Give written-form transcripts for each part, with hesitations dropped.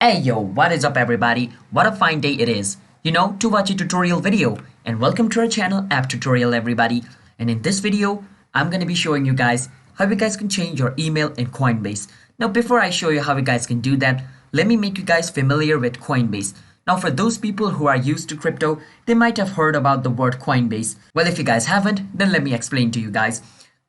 Hey yo, what is up everybody? What a fine day it is, to watch a tutorial video. And welcome to our channel App Tutorial everybody. And in this video, I'm going to be showing you guys how you guys can change your email in Coinbase. Now before I show you how you guys can do that, let me make you guys familiar with Coinbase. Now for those people who are used to crypto, they might have heard about the word Coinbase. Well, if you guys haven't, then let me explain to you guys.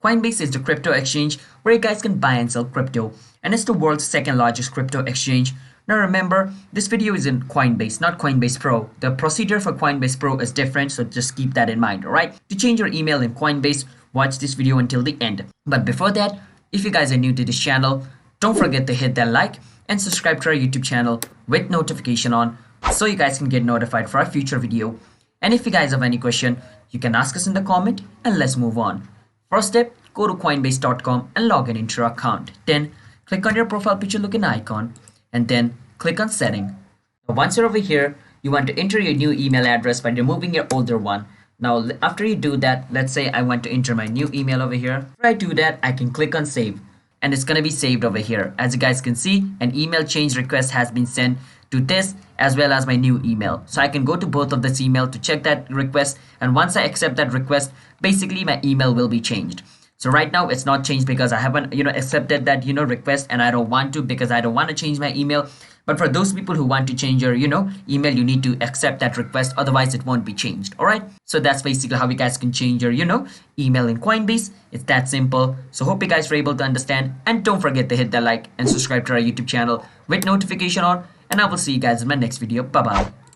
Coinbase is the crypto exchange where you guys can buy and sell crypto, and it's the world's second largest crypto exchange. Now remember, this video is in Coinbase, not Coinbase Pro. The procedure for Coinbase Pro is different, so just keep that in mind, alright? To change your email in Coinbase, watch this video until the end. But before that, if you guys are new to this channel, don't forget to hit that like and subscribe to our YouTube channel with notification on so you guys can get notified for our future video. And if you guys have any question, you can ask us in the comment and let's move on. First step, go to coinbase.com and log in into your account. Then click on your profile picture looking icon and then click on setting. Now, once you're over here, you want to enter your new email address by removing your older one. Now after you do that, let's say I want to enter my new email over here. After I do that, I can click on save and it's going to be saved over here. As you guys can see, an email change request has been sent to this as well as my new email. So I can go to both of this email to check that request, and once I accept that request, basically my email will be changed. So right now it's not changed because I haven't accepted that request, and I don't want to because I don't want to change my email. But for those people who want to change your email, you need to accept that request, otherwise it won't be changed. All right, so that's basically how you guys can change your email in Coinbase. It's that simple. So hope you guys were able to understand, and don't forget to hit that like and subscribe to our YouTube channel with notification on, and I will see you guys in my next video. Bye bye.